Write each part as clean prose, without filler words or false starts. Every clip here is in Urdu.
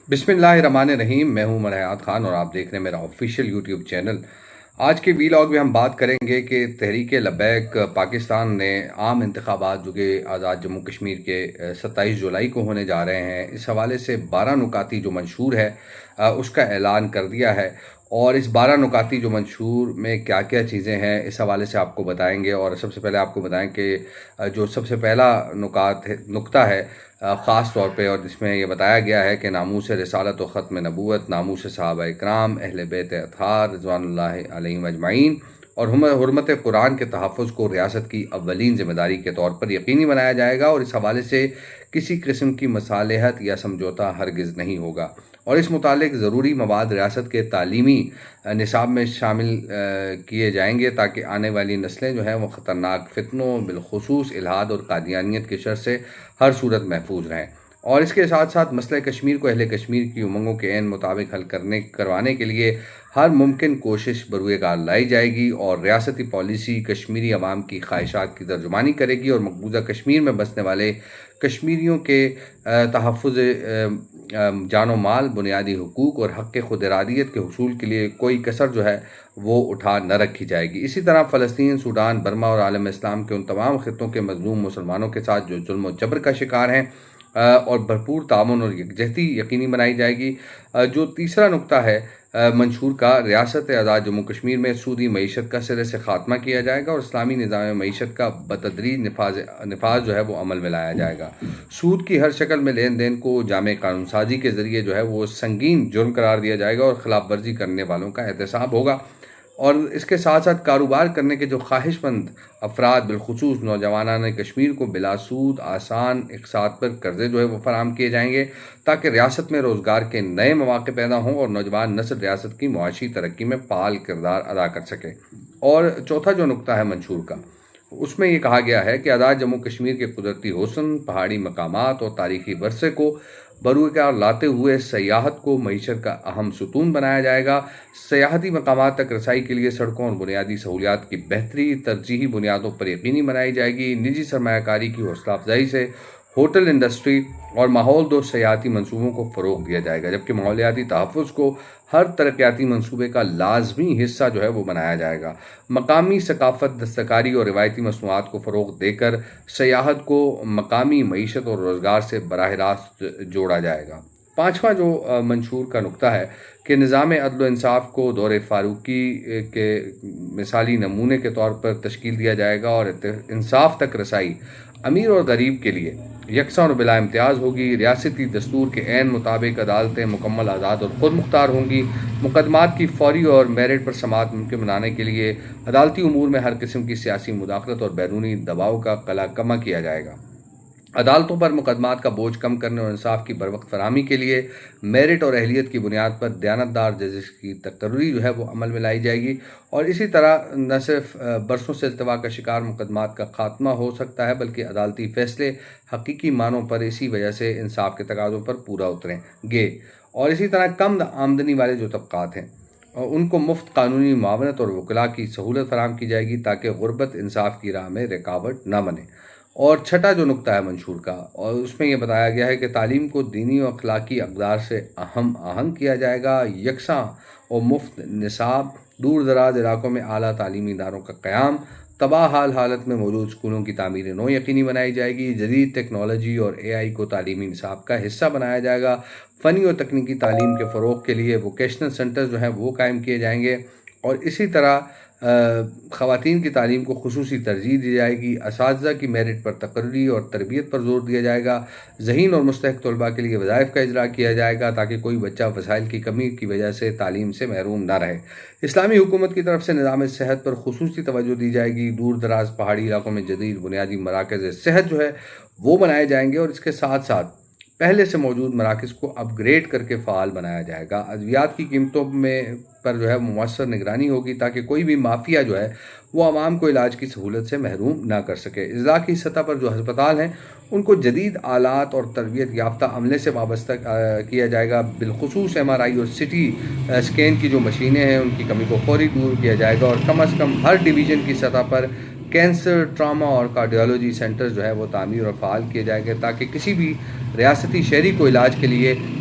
بسم اللہ الرحمن الرحیم، میں ہوں مرحات خان اور آپ دیکھ رہے ہیں میرا آفیشیل یوٹیوب چینل۔ آج کے ویلاگ میں ہم بات کریں گے کہ تحریک لبیک پاکستان نے عام انتخابات جو کہ آزاد جموں کشمیر کے 27 جولائی کو ہونے جا رہے ہیں، اس حوالے سے 12 نکاتی جو منشور ہے اس کا اعلان کر دیا ہے، اور اس 12 نکاتی جو منشور میں کیا کیا چیزیں ہیں اس حوالے سے آپ کو بتائیں گے۔ اور سب سے پہلے آپ کو بتائیں کہ جو سب سے پہلا نکتہ ہے خاص طور پہ، اور جس میں یہ بتایا گیا ہے کہ ناموس رسالت و ختم نبوت، ناموس صحابہ اکرام، اہل بیت اطہار رضوان اللہ علیہم اجمعین اور حرمت قرآن کے تحفظ کو ریاست کی اولین ذمہ داری کے طور پر یقینی بنایا جائے گا، اور اس حوالے سے کسی قسم کی مصالحت یا سمجھوتہ ہرگز نہیں ہوگا، اور اس متعلق ضروری مواد ریاست کے تعلیمی نصاب میں شامل کیے جائیں گے تاکہ آنے والی نسلیں جو ہیں وہ خطرناک فتنوں بالخصوص الحاد اور قادیانیت کے شر سے ہر صورت محفوظ رہیں۔ اور اس کے ساتھ ساتھ مسئلہ کشمیر کو اہل کشمیر کی امنگوں کے عین مطابق حل کروانے کے لیے ہر ممکن کوشش بروئے کار لائی جائے گی، اور ریاستی پالیسی کشمیری عوام کی خواہشات کی ترجمانی کرے گی، اور مقبوضہ کشمیر میں بسنے والے کشمیریوں کے تحفظ جان و مال، بنیادی حقوق اور حق خود ارادیت کے حصول کے لیے کوئی کسر جو ہے وہ اٹھا نہ رکھی جائے گی۔ اسی طرح فلسطین، سوڈان، برما اور عالم اسلام کے ان تمام خطوں کے مظلوم مسلمانوں کے ساتھ جو ظلم و جبر کا شکار ہیں اور بھرپور تعاون اور یکجہتی یقینی بنائی جائے گی۔ جو تیسرا نکتہ ہے منشور کا، ریاست آزاد جموں کشمیر میں سودی معیشت کا سرے سے خاتمہ کیا جائے گا، اور اسلامی نظام معیشت کا بتدریج نفاذ جو ہے وہ عمل میں لایا جائے گا۔ سود کی ہر شکل میں لین دین کو جامع قانون سازی کے ذریعے جو ہے وہ سنگین جرم قرار دیا جائے گا، اور خلاف ورزی کرنے والوں کا احتساب ہوگا، اور اس کے ساتھ ساتھ کاروبار کرنے کے جو خواہش مند افراد بالخصوص نوجوانان کشمیر کو بلا سود آسان اقساط پر قرضے جو ہے وہ فراہم کیے جائیں گے تاکہ ریاست میں روزگار کے نئے مواقع پیدا ہوں اور نوجوان نسل ریاست کی معاشی ترقی میں فعال کردار ادا کر سکے۔ اور چوتھا جو نکتہ ہے منشور کا، اس میں یہ کہا گیا ہے کہ آزاد جموں کشمیر کے قدرتی حسن، پہاڑی مقامات اور تاریخی ورثے کو بروئے کار لاتے ہوئے سیاحت کو معیشت کا اہم ستون بنایا جائے گا۔ سیاحتی مقامات تک رسائی کے لیے سڑکوں اور بنیادی سہولیات کی بہتری ترجیحی بنیادوں پر یقینی بنائی جائے گی۔ نجی سرمایہ کاری کی حوصلہ افزائی سے ہوٹل انڈسٹری اور ماحول دوست سیاحتی منصوبوں کو فروغ دیا جائے گا، جبکہ ماحولیاتی تحفظ کو ہر ترقیاتی منصوبے کا لازمی حصہ جو ہے وہ بنایا جائے گا۔ مقامی ثقافت، دستکاری اور روایتی مصنوعات کو فروغ دے کر سیاحت کو مقامی معیشت اور روزگار سے براہ راست جوڑا جائے گا۔ پانچواں جو منشور کا نکتہ ہے کہ نظام عدل و انصاف کو دور فاروقی کے مثالی نمونے کے طور پر تشکیل دیا جائے گا، اور انصاف تک رسائی امیر اور غریب کے لیے یکساں اور بلا امتیاز ہوگی۔ ریاستی دستور کے عین مطابق عدالتیں مکمل آزاد اور خود مختار ہوں گی۔ مقدمات کی فوری اور میرٹ پر سماعت ممکن بنانے کے لیے عدالتی امور میں ہر قسم کی سیاسی مداخلت اور بیرونی دباؤ کا قلع کما کیا جائے گا۔ عدالتوں پر مقدمات کا بوجھ کم کرنے اور انصاف کی بروقت فراہمی کے لیے میرٹ اور اہلیت کی بنیاد پر دیانتدار ججز کی تقرری جو ہے وہ عمل میں لائی جائے گی، اور اسی طرح نہ صرف برسوں سے التوا کا شکار مقدمات کا خاتمہ ہو سکتا ہے بلکہ عدالتی فیصلے حقیقی معنوں پر اسی وجہ سے انصاف کے تقاضوں پر پورا اتریں گے۔ اور اسی طرح کم آمدنی والے جو طبقات ہیں ان کو مفت قانونی معاونت اور وکلاء کی سہولت فراہم کی جائے گی تاکہ غربت انصاف کی راہ میں رکاوٹ نہ بنے۔ اور چھٹا جو نکتہ ہے منشور کا، اور اس میں یہ بتایا گیا ہے کہ تعلیم کو دینی و اخلاقی اقدار سے آہنگ کیا جائے گا۔ یکساں اور مفت نصاب، دور دراز علاقوں میں اعلیٰ تعلیمی اداروں کا قیام، تباہ حال حالت میں موجود اسکولوں کی تعمیر نو یقینی بنائی جائے گی۔ جدید ٹیکنالوجی اور AI کو تعلیمی نصاب کا حصہ بنایا جائے گا۔ فنی اور تکنیکی تعلیم کے فروغ کے لیے ووکیشنل سینٹر جو ہیں وہ قائم کیے جائیں گے، اور اسی طرح خواتین کی تعلیم کو خصوصی ترجیح دی جائے گی۔ اساتذہ کی میرٹ پر تقرری اور تربیت پر زور دیا جائے گا۔ ذہین اور مستحق طلباء کے لیے وظائف کا اجرا کیا جائے گا تاکہ کوئی بچہ وسائل کی کمی کی وجہ سے تعلیم سے محروم نہ رہے۔ اسلامی حکومت کی طرف سے نظام صحت پر خصوصی توجہ دی جائے گی۔ دور دراز پہاڑی علاقوں میں جدید بنیادی مراکز صحت جو ہے وہ بنائے جائیں گے، اور اس کے ساتھ ساتھ پہلے سے موجود مراکز کو اپ گریڈ کر کے فعال بنایا جائے گا۔ ادویات کی قیمتوں پر جو ہے مؤثر نگرانی ہوگی تاکہ کوئی بھی مافیا جو ہے وہ عوام کو علاج کی سہولت سے محروم نہ کر سکے۔ اضلاع کی سطح پر جو ہسپتال ہیں ان کو جدید آلات اور تربیت یافتہ عملے سے وابستہ کیا جائے گا۔ بالخصوص MRI اور CT اسکین کی جو مشینیں ہیں ان کی کمی کو فوری دور کیا جائے گا، اور کم از کم ہر ڈویژن کی سطح پر کینسر، ٹراما اور کارڈیالوجی سینٹر جو ہے وہ تعمیر اور فعال کیے جائیں گے تاکہ کسی بھی ریاستی شہری کو علاج کے لیے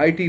IT